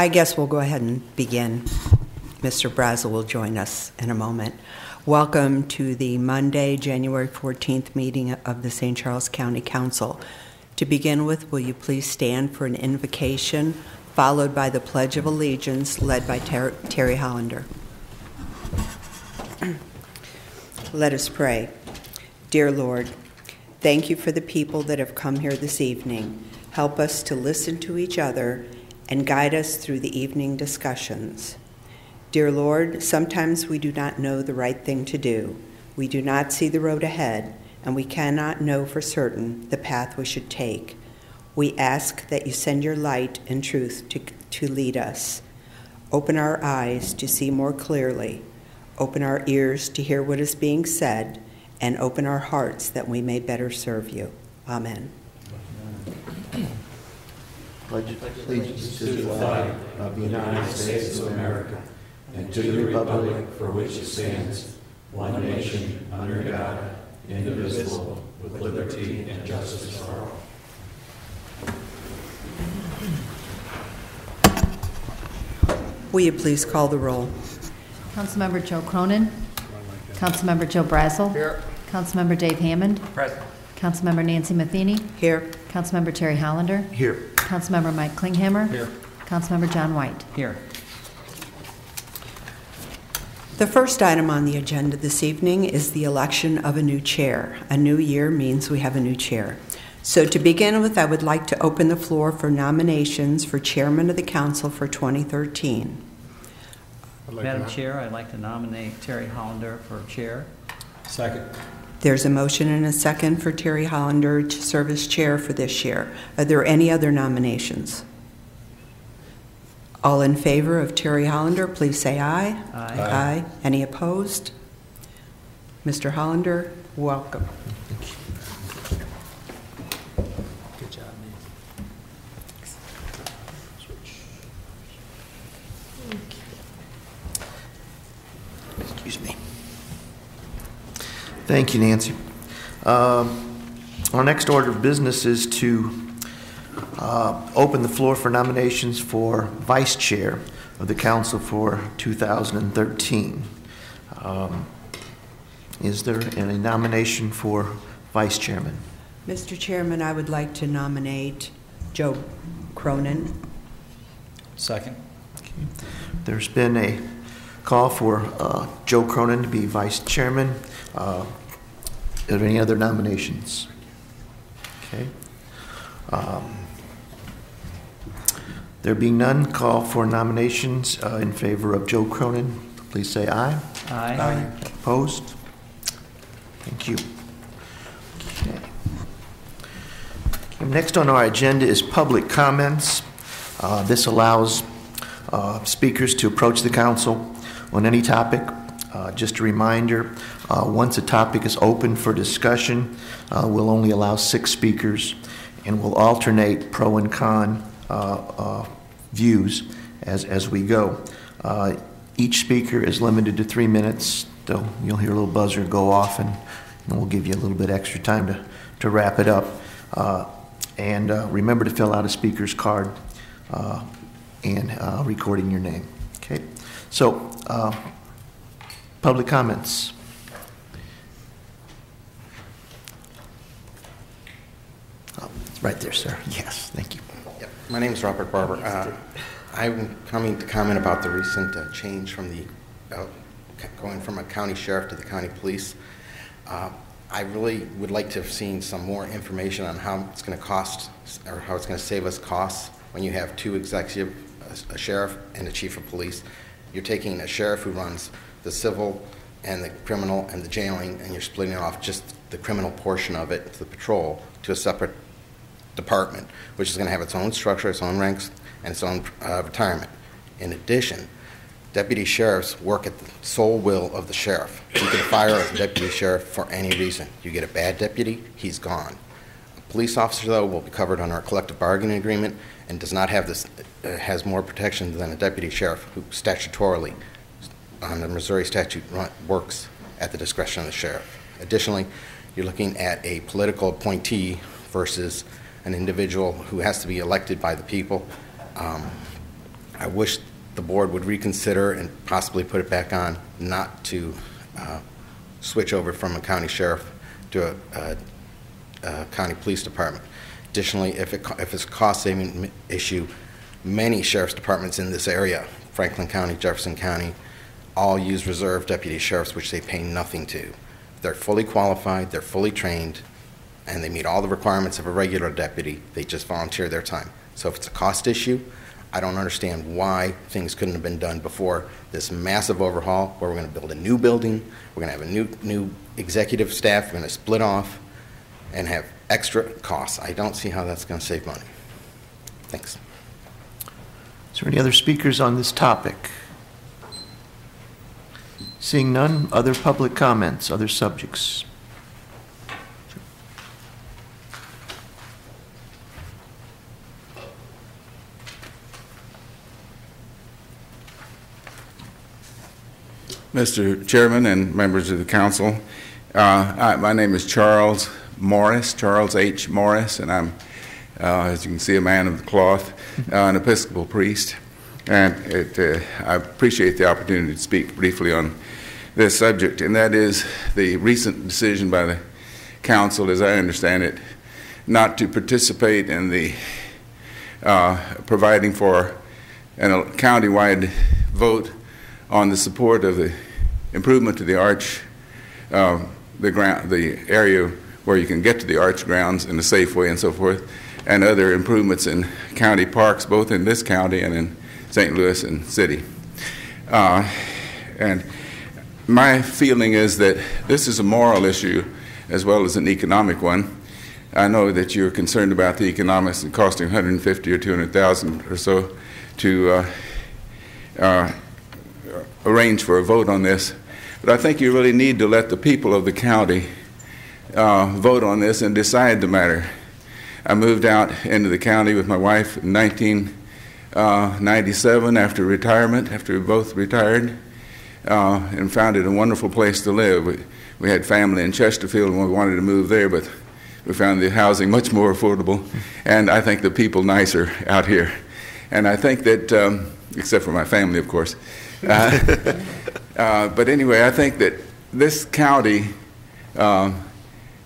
I guess we'll go ahead and begin. Mr. Brazel will join us in a moment. Welcome to the Monday, January 14th meeting of the St. Charles County Council. To begin with, will you please stand for an invocation, followed by the Pledge of Allegiance, led by Terry Hollander. Let us pray. Dear Lord, thank you for the people that have come here this evening. Help us to listen to each other and guide us through the evening discussions. Dear Lord, sometimes we do not know the right thing to do. We do not see the road ahead, and we cannot know for certain the path we should take. We ask that you send your light and truth to lead us. Open our eyes to see more clearly. Open our ears to hear what is being said, and open our hearts that we may better serve you. Amen. Pledge allegiance to the flag of the United States of America and to the republic for which it stands, one nation, under God, indivisible, with liberty and justice for all. Will you please call the roll? Councilmember Joe Cronin. Councilmember Joe Brazel. Here. Councilmember Dave Hammond. Present. Councilmember Nancy Matheny. Here. Councilmember Terry Hollander. Here. Councilmember Mike Klinghammer. Here. Councilmember John White. Here. The first item on the agenda this evening is the election of a new chair. A new year means we have a new chair. So to begin with, I would like to open the floor for nominations for chairman of the council for 2013. Madam Chair, I'd like to nominate Terry Hollander for chair. Second. There's a motion and a second for Terry Hollander to serve as chair for this year. Are there any other nominations? All in favor of Terry Hollander, please say aye. Aye. Aye. Any opposed? Mr. Hollander, welcome. Good job, Nancy. Excuse me. Thank you, Nancy. Our next order of business is to open the floor for nominations for vice chair of the council for 2013. Is there any nomination for vice chairman? Mr. Chairman, I would like to nominate Joe Cronin. Second. Okay. There's been a call for Joe Cronin to be vice chairman. Are there any other nominations? Okay. There being none, call for nominations in favor of Joe Cronin. Please say aye. Aye. Aye. Opposed? Thank you. Okay. Next on our agenda is public comments. This allows speakers to approach the council on any topic. Just a reminder, once a topic is open for discussion, we'll only allow 6 speakers, and we'll alternate pro and con views as we go. Each speaker is limited to 3 minutes, though you'll hear a little buzzer go off, and we'll give you a little bit extra time to wrap it up. And remember to fill out a speaker's card and recording your name. Okay, so public comments. Oh, right there, sir. Yes, thank you. Yep. My name is Robert Barber. I'm coming to comment about the recent change from the going from a county sheriff to the county police. I really would like to have seen some more information on how it's going to cost or how it's going to save us costs when you have 2 executives, a sheriff and a chief of police. You're taking a sheriff who runs the civil and the criminal and the jailing, and you're splitting off just the criminal portion of it, the patrol, to a separate department, which is going to have its own structure, its own ranks, and its own retirement. In addition, deputy sheriffs work at the sole will of the sheriff. You can fire a deputy sheriff for any reason. You get a bad deputy, he's gone. A police officer, though, will be covered under a collective bargaining agreement and does not have this, has more protection than a deputy sheriff who statutorily, on the Missouri statute, works at the discretion of the sheriff. Additionally, you're looking at a political appointee versus an individual who has to be elected by the people. I wish the board would reconsider and possibly put it back on, not to switch over from a county sheriff to a county police department. Additionally, if it's a cost-saving issue, many sheriff's departments in this area, Franklin County, Jefferson County, all use reserve deputy sheriffs, which they pay nothing to. They're fully qualified, they're fully trained, and they meet all the requirements of a regular deputy. They just volunteer their time. So if it's a cost issue, I don't understand why things couldn't have been done before this massive overhaul, where we're going to build a new building, we're going to have a new executive staff, we're going to split off and have extra costs. I don't see how that's going to save money. Thanks. Is there any other speakers on this topic? Seeing none, other public comments, other subjects? Mr. Chairman and members of the council, my name is Charles Morris, Charles H. Morris, and I'm, as you can see, a man of the cloth, an Episcopal priest. And I appreciate the opportunity to speak briefly on this subject, and that is the recent decision by the council, as I understand it, not to participate in the providing for a county-wide vote on the support of the improvement to the arch, the area where you can get to the arch grounds in a safe way and so forth, and other improvements in county parks, both in this county and in St. Louis and city. And my feeling is that this is a moral issue as well as an economic one. I know that you're concerned about the economics and costing $150,000 or $200,000 or so to arrange for a vote on this, but I think you really need to let the people of the county vote on this and decide the matter. I moved out into the county with my wife in 1997 after retirement, after we both retired, and found it a wonderful place to live. We had family in Chesterfield and we wanted to move there, but we found the housing much more affordable, and I think the people nicer out here. And I think that, except for my family, of course. But anyway, I think that this county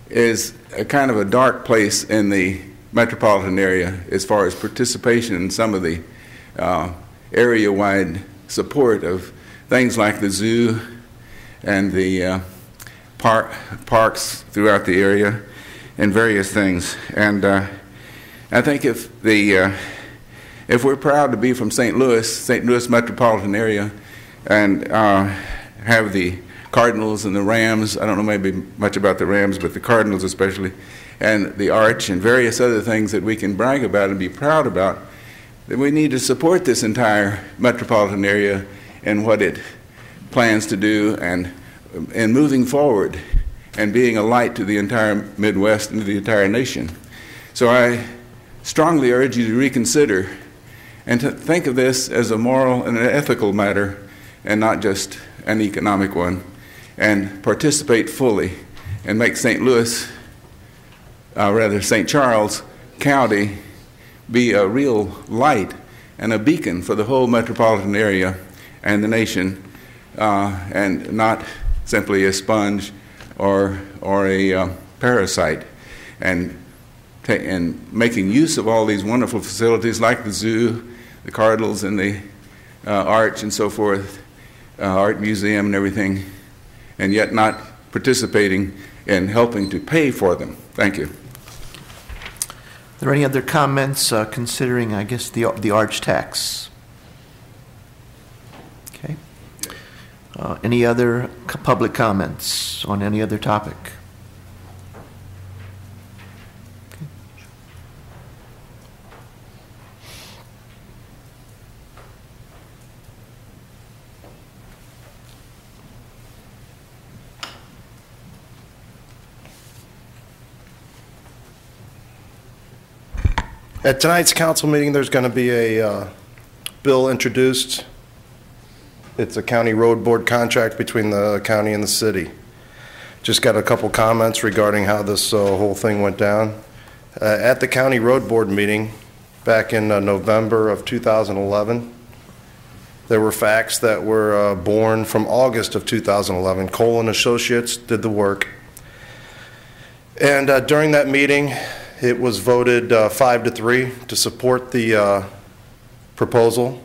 is a kind of a dark place in the metropolitan area as far as participation in some of the area-wide support of things like the zoo and the parks throughout the area and various things. And I think if we're proud to be from St. Louis metropolitan area, and have the Cardinals and the Rams, I don't know maybe much about the Rams, but the Cardinals especially, and the Arch and various other things that we can brag about and be proud about, then we need to support this entire metropolitan area and what it plans to do and moving forward and being a light to the entire Midwest and to the entire nation. So I strongly urge you to reconsider and to think of this as a moral and an ethical matter and not just an economic one, and participate fully and make St. Charles County be a real light and a beacon for the whole metropolitan area and the nation, and not simply a sponge or a parasite. And making use of all these wonderful facilities like the zoo, the Cardinals and the Arch and so forth, art museum and everything, and yet not participating in helping to pay for them. Thank you. Are there any other comments considering, I guess, the arch tax? Okay. Any other public comments on any other topic? At tonight's council meeting, there's going to be a bill introduced. It's a county road board contract between the county and the city. Just got a couple comments regarding how this whole thing went down. At the county road board meeting back in November of 2011, There were facts that were born from August of 2011. Cole and Associates did the work. And during that meeting, it was voted 5-3 to support the proposal,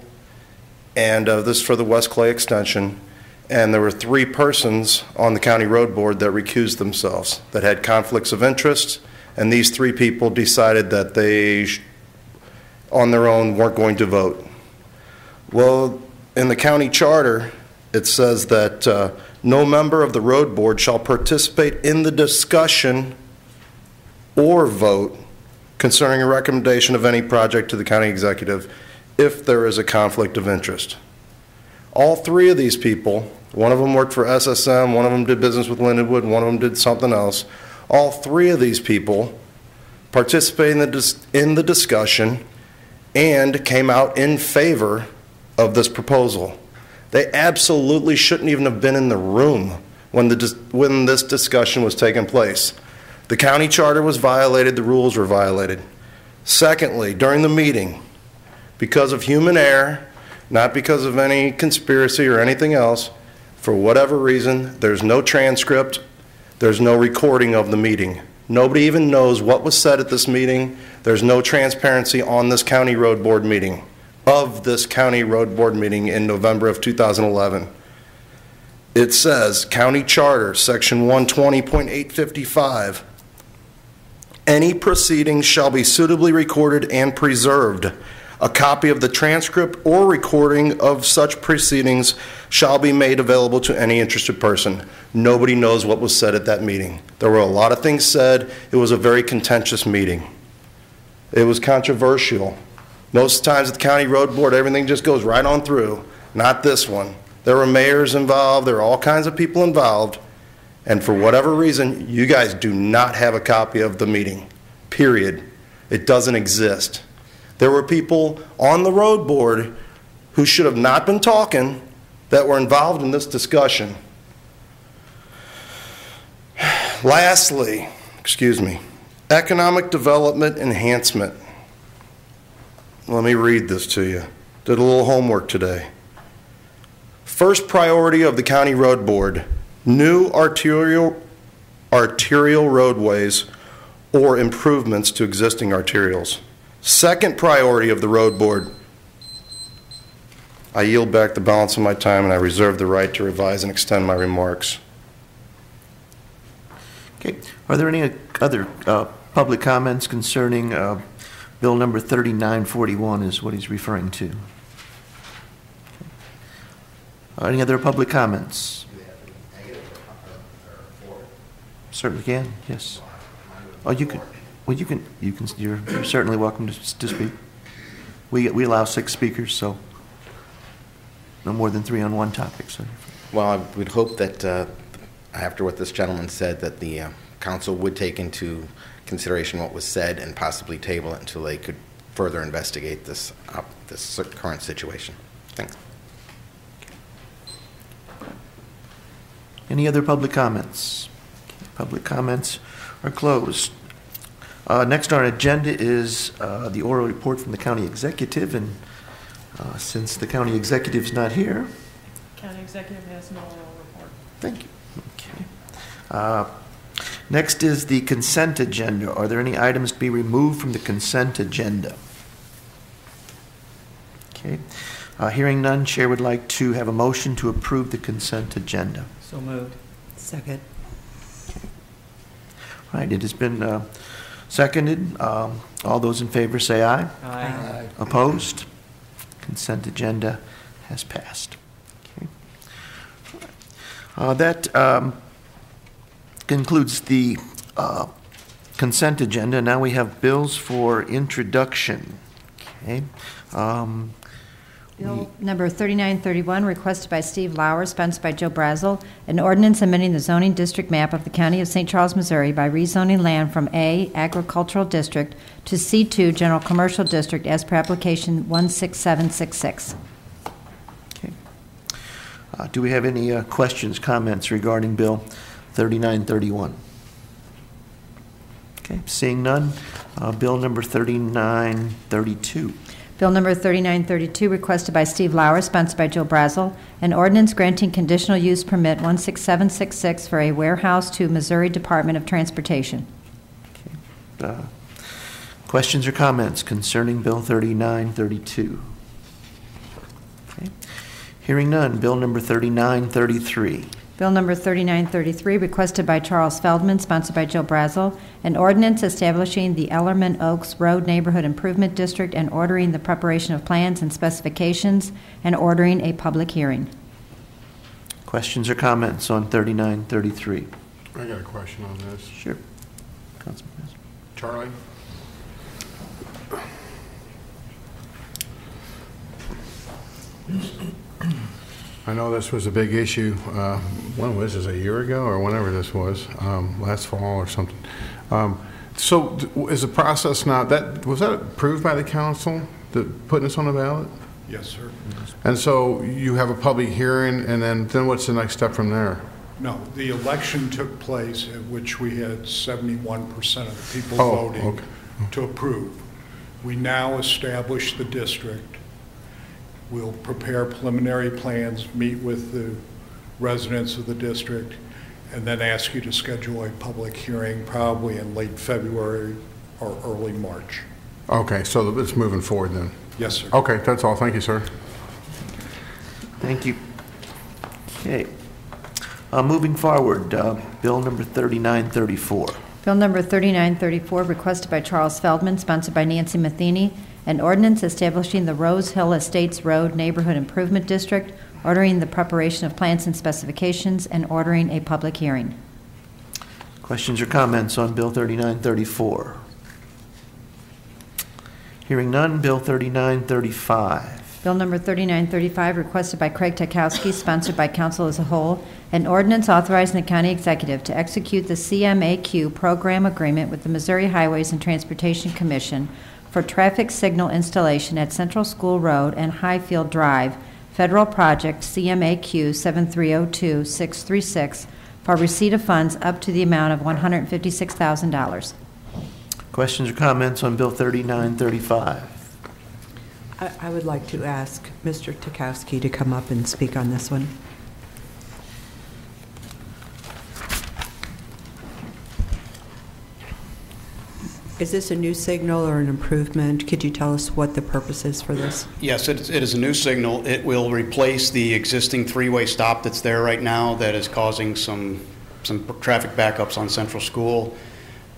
and this for the West Clay extension. And there were 3 persons on the county road board that recused themselves, that had conflicts of interest, and these 3 people decided that they, on their own, weren't going to vote. Well, in the county charter, it says that no member of the road board shall participate in the discussion or vote concerning a recommendation of any project to the county executive if there is a conflict of interest. All 3 of these people, one of them worked for SSM, one of them did business with Lindenwood, one of them did something else. All 3 of these people participated in the discussion and came out in favor of this proposal. They absolutely shouldn't even have been in the room when this discussion was taking place. The county charter was violated, the rules were violated. Secondly, during the meeting, because of human error, not because of any conspiracy or anything else, for whatever reason, there's no transcript, there's no recording of the meeting. Nobody even knows what was said at this meeting. There's no transparency on this county road board meeting, in November of 2011. It says, County Charter, Section 120.855, any proceedings shall be suitably recorded and preserved. A copy of the transcript or recording of such proceedings shall be made available to any interested person. Nobody knows what was said at that meeting. There were a lot of things said. It was a very contentious meeting. It was controversial. Most times at the county road board, everything just goes right on through. Not this one. There were mayors involved. There were all kinds of people involved. And for whatever reason, you guys do not have a copy of the meeting, period. It doesn't exist. There were people on the road board who should have not been talking that were involved in this discussion. Lastly, economic development enhancement. Let me read this to you. Did a little homework today. First priority of the county road board, new arterial roadways or improvements to existing arterials. Second priority of the road board, I yield back the balance of my time and I reserve the right to revise and extend my remarks. Okay. Are there any other public comments concerning Bill number 3941 is what he's referring to? Any other public comments? Certainly can, yes. Oh, you can. Well, you're certainly welcome to speak. We allow 6 speakers, so no more than 3 on one topic. So. Well, I would hope that after what this gentleman said, that the council would take into consideration what was said and possibly table it until they could further investigate this current situation. Thanks. Any other public comments? Public comments are closed. Next on our agenda is the oral report from the county executive, and since the county executive is not here. County executive has no oral report. Thank you. Okay. Next is the consent agenda. Are there any items to be removed from the consent agenda? Okay. Hearing none, Chair would like to have a motion to approve the consent agenda. So moved. Second. Okay. All right, it has been seconded. All those in favor say aye. Aye. Opposed? Consent agenda has passed. Okay. That concludes the consent agenda. Now we have bills for introduction. Okay. Bill number 3931, requested by Steve Lauer, sponsored by Joe Brazel, an ordinance amending the zoning district map of the County of St. Charles, Missouri by rezoning land from A, Agricultural District, to C2, General Commercial District, as per application 16766. Okay. Do we have any questions, comments regarding Bill 3931? Okay, seeing none, Bill number 3932. Bill number 3932, requested by Steve Lauer, sponsored by Joe Brazel, an ordinance granting conditional use permit 16766 for a warehouse to Missouri Department of Transportation. Questions or comments concerning Bill 3932? Okay. Hearing none. Bill number 3933. Bill number 3933, requested by Charles Feldman, sponsored by Joe Brazel, an ordinance establishing the Ellerman Oaks Road Neighborhood Improvement District and ordering the preparation of plans and specifications and ordering a public hearing. Questions or comments on 3933? I got a question on this. Sure. Councilman President. Charlie? I know this was a big issue. When was this, a year ago or whenever this was, last fall or something? So is the process now, was that approved by the council, putting this on the ballot? Yes, sir. And so you have a public hearing, and then what's the next step from there? No, the election took place at which we had 71% of the people voting okay. to approve. We now establish the district. We'll prepare preliminary plans, meet with the residents of the district, and then ask you to schedule a public hearing probably in late February or early March. Okay, so it's moving forward then? Yes, sir. Okay, that's all. Thank you, sir. Thank you. Okay. Moving forward, Bill number 3934. Bill number 3934, requested by Charles Feldman, sponsored by Nancy Matheny, an ordinance establishing the Rose Hill Estates Road Neighborhood Improvement District, ordering the preparation of plans and specifications, and ordering a public hearing. Questions or comments on Bill 3934? Hearing none. Bill 3935. Bill number 3935, requested by Craig Tekowski, sponsored by council as a whole, an ordinance authorizing the county executive to execute the CMAQ program agreement with the Missouri Highways and Transportation Commission for traffic signal installation at Central School Road and Highfield Drive, Federal Project CMAQ 7302636, for receipt of funds up to the amount of $156,000. Questions or comments on Bill 3935? I would like to ask Mr. Tekowski to come up and speak on this one. Is this a new signal or an improvement? Could you tell us what the purpose is for this? Yes, it is a new signal. It will replace the existing three-way stop that's there right now that is causing some traffic backups on Central School.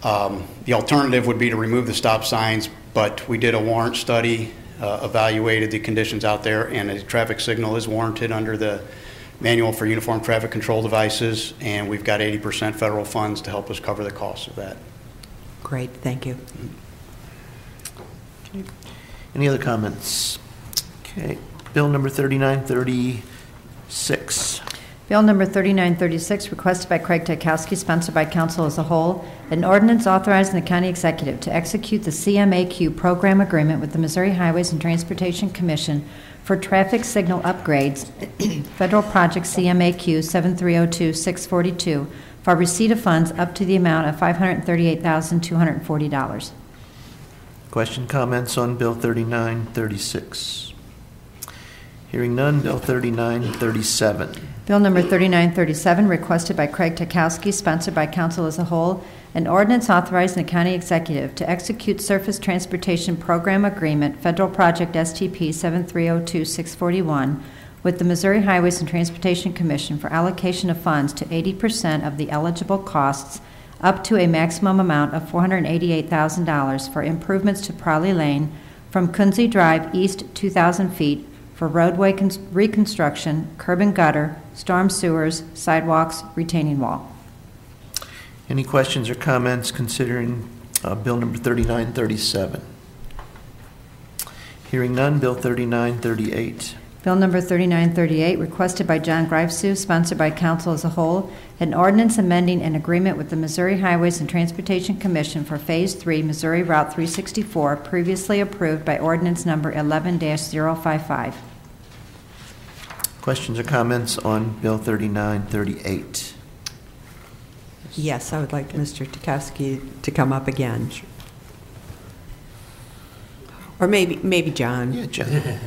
The alternative would be to remove the stop signs, but we did a warrant study, evaluated the conditions out there, and a traffic signal is warranted under the Manual for Uniform Traffic Control Devices, and we've got 80% federal funds to help us cover the cost of that. Great, thank you. Okay. Any other comments? Okay. Bill number 3936. Bill number 3936, requested by Craig Tekowski, sponsored by council as a whole, an ordinance authorizing the county executive to execute the CMAQ program agreement with the Missouri Highways and Transportation Commission for traffic signal upgrades, Federal Project CMAQ 7302642, for receipt of funds up to the amount of $538,240. Question, comments on Bill 3936? Hearing none. Bill 3937. Bill number 3937, requested by Craig Tekowski, sponsored by council as a whole, an ordinance authorizing the county executive to execute Surface Transportation Program Agreement, Federal Project STP 7302641, with the Missouri Highways and Transportation Commission for allocation of funds to 80% of the eligible costs up to a maximum amount of $488,000 for improvements to Prowley Lane from Kunze Drive east 2,000 feet for roadway reconstruction, curb and gutter, storm sewers, sidewalks, retaining wall. Any questions or comments considering Bill number 3937? Hearing none. Bill 3938. Bill number 3938, requested by John Greifsue, sponsored by council as a whole, an ordinance amending an agreement with the Missouri Highways and Transportation Commission for Phase 3 Missouri Route 364, previously approved by ordinance number 11-055. Questions or comments on Bill 3938? Yes, I would like Mr. Tekowski to come up again. Or maybe John. Yeah, John. Okay.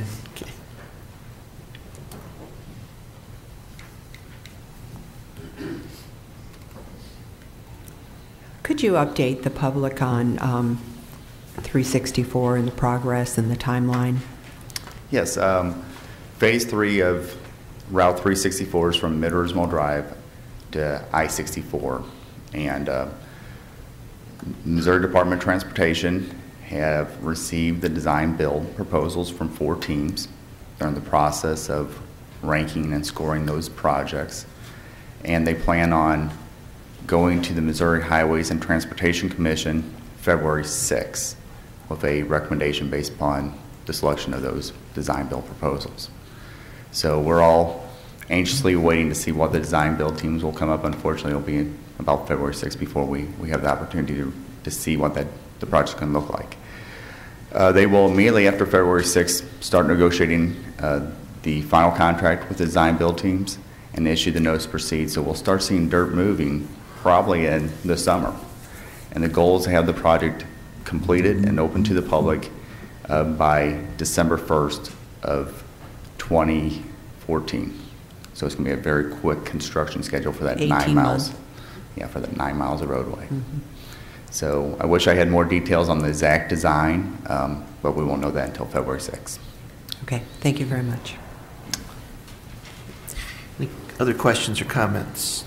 Could you update the public on 364 and the progress and the timeline? Yes. Phase 3 of Route 364 is from Mid-Rosemont Drive to I-64. And Missouri Department of Transportation have received the design build proposals from 4 teams. They're in the process of ranking and scoring those projects. And they plan on going to the Missouri Highways and Transportation Commission February 6th with a recommendation based upon the selection of those design build proposals. So we're all anxiously waiting to see what the design build teams will come up. Unfortunately, it'll be about February 6th before we have the opportunity to see what the project's going to look like. They will immediately after February 6th start negotiating the final contract with the design build teams and issue the notice to proceed. So we'll start seeing dirt moving probably in the summer. And the goal is to have the project completed and open to the public by December 1st of 2014. So it's going to be a very quick construction schedule for that 9 miles. Months. Yeah, for that 9 miles of roadway. Mm-hmm. So I wish I had more details on the exact design, but we won't know that until February 6th. Okay, thank you very much. Any other questions or comments?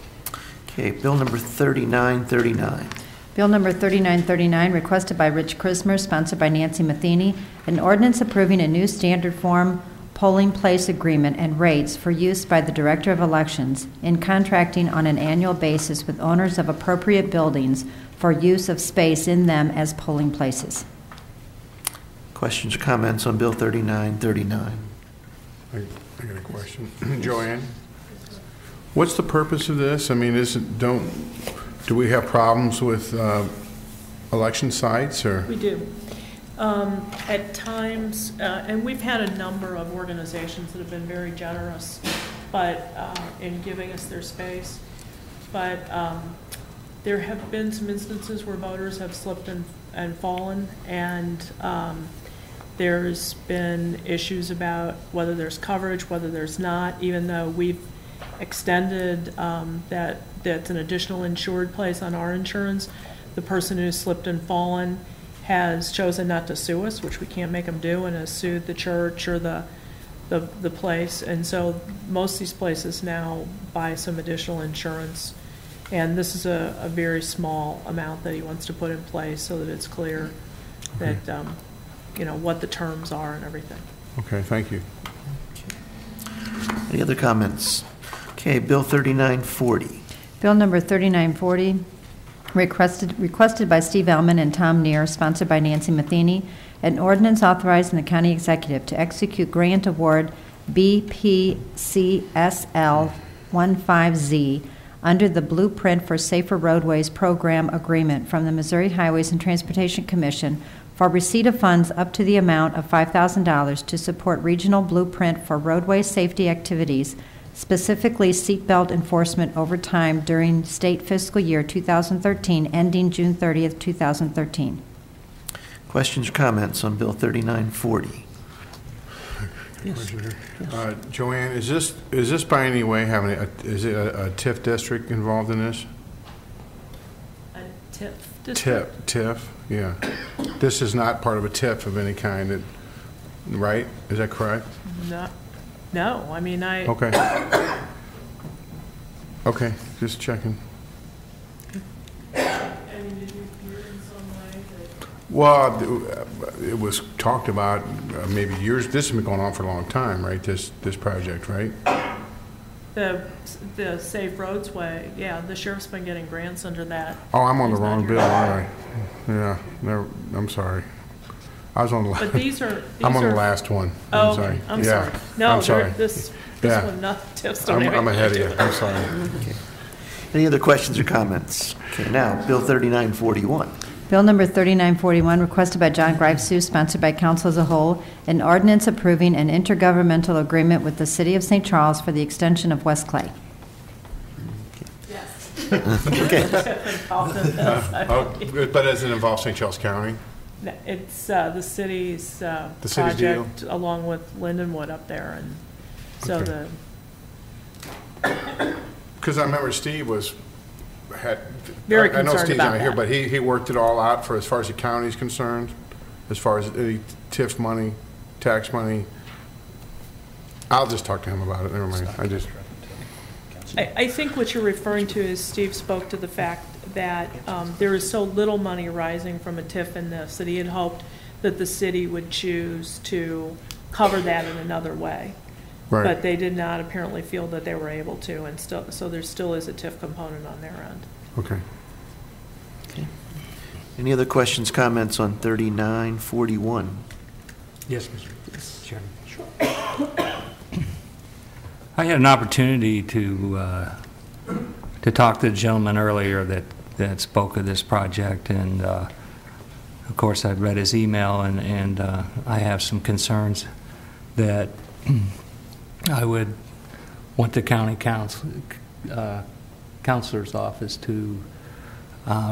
Okay, bill number 3939. Bill number 3939, requested by Rich Christmer, sponsored by Nancy Matheny, an ordinance approving a new standard form polling place agreement and rates for use by the Director of Elections in contracting on an annual basis with owners of appropriate buildings for use of space in them as polling places. Questions or comments on bill 3939? I got a question. Joanne, what's the purpose of this? I mean, do we have problems with election sites, or? We do. At times, and we've had a number of organizations that have been very generous in giving us their space, but there have been some instances where voters have slipped and fallen, and there's been issues about whether there's coverage, whether there's not, even though we've extended that's an additional insured place on our insurance. The person who slipped and fallen has chosen not to sue us, which we can't make them do, and has sued the church or the place. And so most of these places now buy some additional insurance. And this is a very small amount that he wants to put in place so that it's clear that, what the terms are and everything. Okay, thank you. Any other comments? Okay, bill 3940. Bill number 3940, requested by Steve Ellman and Tom Neer, sponsored by Nancy Matheny, an ordinance authorizing the county executive to execute grant award BPCSL 15Z under the Blueprint for Safer Roadways Program agreement from the Missouri Highways and Transportation Commission for receipt of funds up to the amount of $5,000 to support regional blueprint for roadway safety activities, specifically seatbelt enforcement over time during state fiscal year 2013, ending June 30th, 2013. Questions or comments on bill 3940? Yes. Joanne, is this by any way having is it a TIF district involved in this? A TIF district? TIF, yeah. This is not part of a TIF of any kind, right? Is that correct? No, I mean, Okay. Okay, just checking. I mean, did you hear in some way that? Well, it was talked about maybe years. This has been going on for a long time, right? This project, right? The Safe Roads Way, yeah, the sheriff's been getting grants under that. Oh, I'm on the wrong bill, aren't I? Yeah, no, I'm sorry. I was on the last. But these are. I'm on the last one. Oh, I'm sorry. I'm yeah. sorry. No, I'm sorry. This yeah. one, TIFs don't have I'm ahead of anything you. to do I'm sorry. Okay. Any other questions or comments? Okay, now, bill 3941. Bill number 3941, requested by John Greifsue, sponsored by council as a whole, an ordinance approving an intergovernmental agreement with the City of St. Charles for the extension of West Clay. Yes. Okay. But does it involve St. Charles County? It's the city's city's project along with Lindenwood up there, and so Okay. Because I remember Steve had Very I know concerned Steve's about not here, that. but he worked it all out for as far as the county's concerned, as far as any TIF money, tax money. I'll just talk to him about it. Never mind. I think what you're referring to is Steve spoke to the fact that there is so little money rising from a TIF in this that he had hoped that the city would choose to cover that in another way. Right. But they did not apparently feel that they were able to, and so there still is a TIF component on their end. Okay. Any other questions, comments on 3941? Yes, Mr. Chairman. Sure. I had an opportunity to talk to the gentleman earlier that spoke of this project, and of course I've read his email, and I have some concerns that I would want the county counselor's office to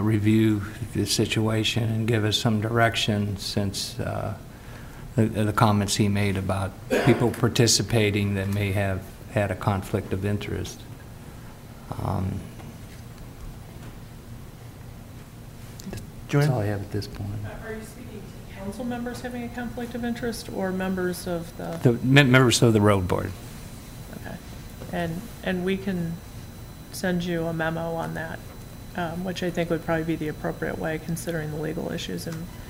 review the situation and give us some direction, since the comments he made about people participating that may have had a conflict of interest. That's all I have at this point. Are you speaking to council members having a conflict of interest, or members of the? Members of the road board. Okay. And we can send you a memo on that, which I think would probably be the appropriate way, considering the legal issues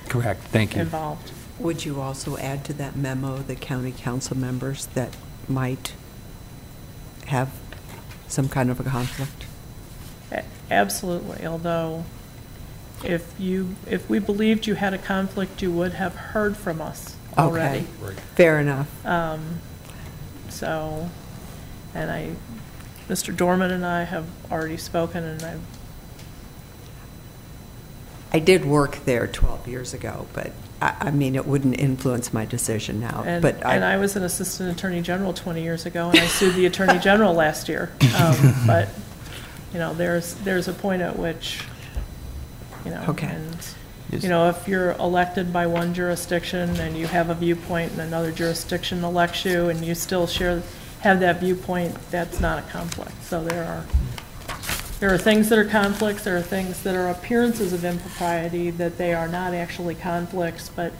Correct. Thank you. involved. Would you also add to that memo the county council members that might have some kind of a conflict? Absolutely, although if we believed you had a conflict, you would have heard from us already. Okay, fair enough. So, and Mr. Dorman and I have already spoken, and I did work there 12 years ago, but I mean, it wouldn't influence my decision now. And But I was an assistant attorney general 20 years ago, and I sued the attorney general last year. But, you know, there's a point at which, you know, Okay. and, you know, if you're elected by one jurisdiction and you have a viewpoint and another jurisdiction elects you and you still have that viewpoint, that's not a conflict. So there are things that are conflicts, there are things that are appearances of impropriety that they are not actually conflicts, but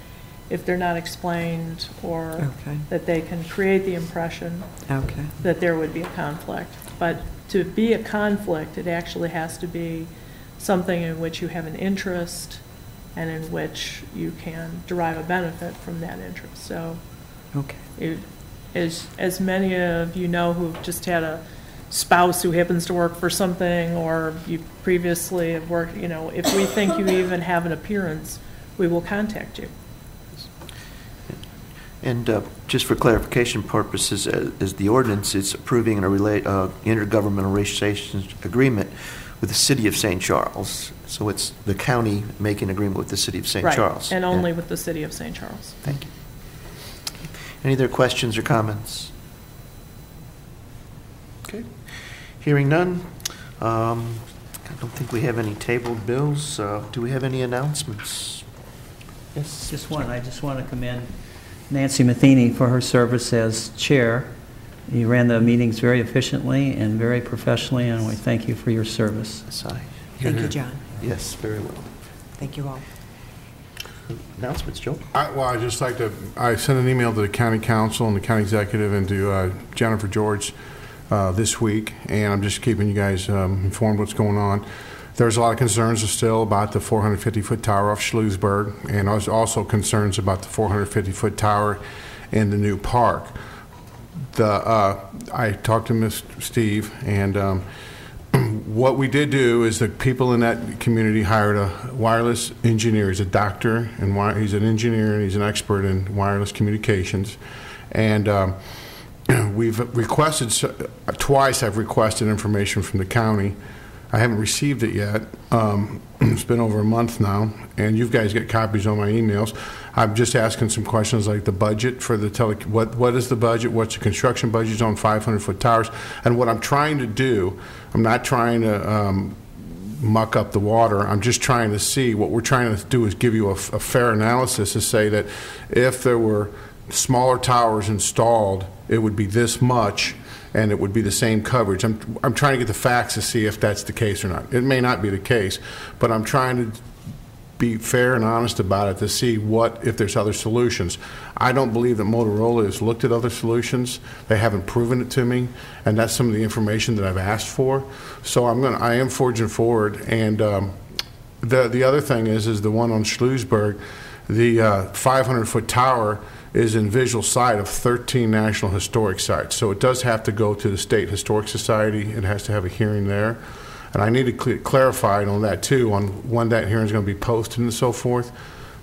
if they're not explained, or Okay. that they can create the impression Okay. that there would be a conflict. But to be a conflict, it actually has to be something in which you have an interest and in which you can derive a benefit from that interest. So Okay. as many of you know who've just had a spouse who happens to work for something, or you previously have worked, you know, if we think you even have an appearance, we will contact you. And just for clarification purposes, as the ordinance is approving an intergovernmental relations agreement with the City of St. Charles. So it's the county making an agreement with the City of St. Right, Charles. and only with the City of St. Charles. Thank you. Any other questions or comments? Okay. Hearing none. I don't think we have any tabled bills. Do we have any announcements? Yes. Just one. I just want to commend Nancy Matheny for her service as chair. You ran the meetings very efficiently and very professionally, and we thank you for your service. Thank you, John. Yes, very well. Thank you all. Announcements, Joe? I'd just like to, I sent an email to the county council and the county executive and to Jennifer George this week, and I'm just keeping you guys informed what's going on. There's a lot of concerns still about the 450-foot tower off Schloosberg, and there's also concerns about the 450-foot tower in the new park. I talked to Mr. Steve, and what we did do is the people in that community hired a wireless engineer. He's a doctor, and he's an engineer, and he's an expert in wireless communications. And we've requested, twice I've requested information from the county. I haven't received it yet. It's been over a month now, and you guys get copies on my emails. I'm just asking some questions like the budget for the what is the budget, what's the construction budget on 500-foot towers, and what I'm trying to do, I'm not trying to muck up the water. I'm just trying to see, what we're trying to do is give you a fair analysis to say that if there were smaller towers installed, it would be this much, and it would be the same coverage. I'm trying to get the facts to see if that's the case or not. It may not be the case, but I'm trying to be fair and honest about it to see if there's other solutions. I don't believe that Motorola has looked at other solutions. They haven't proven it to me, and that's some of the information that I've asked for. So I am forging forward. And the other thing is the one on Schlossberg, the 500-foot tower is in visual sight of 13 National Historic Sites. So it does have to go to the State Historic Society. It has to have a hearing there. And I need to clarify on that too, on when that hearing is going to be posted and so forth.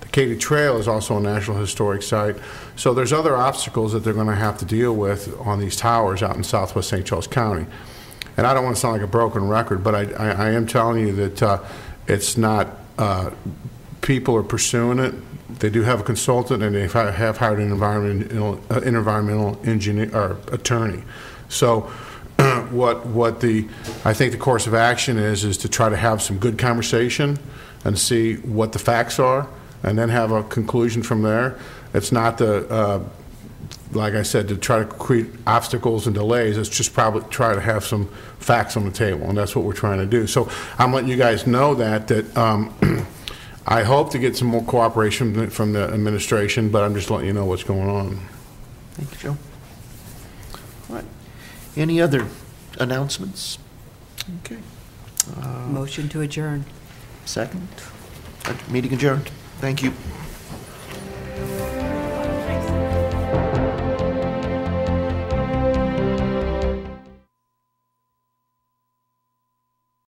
The Katy Trail is also a National Historic Site. So there's other obstacles that they're going to have to deal with on these towers out in southwest St. Charles County. And I don't want to sound like a broken record, but I am telling you that it's not, people are pursuing it. They do have a consultant, and they have hired an environmental engineer or attorney. So I think the course of action is to try to have some good conversation and see what the facts are, and then have a conclusion from there. It's not like I said, to try to create obstacles and delays. It's just probably try to have some facts on the table, and that's what we're trying to do. So I'm letting you guys know that I hope to get some more cooperation from the administration, but I'm just letting you know what's going on. Thank you, Joe. All right. Any other announcements? Okay. Motion to adjourn. Second. Meeting adjourned. Thank you.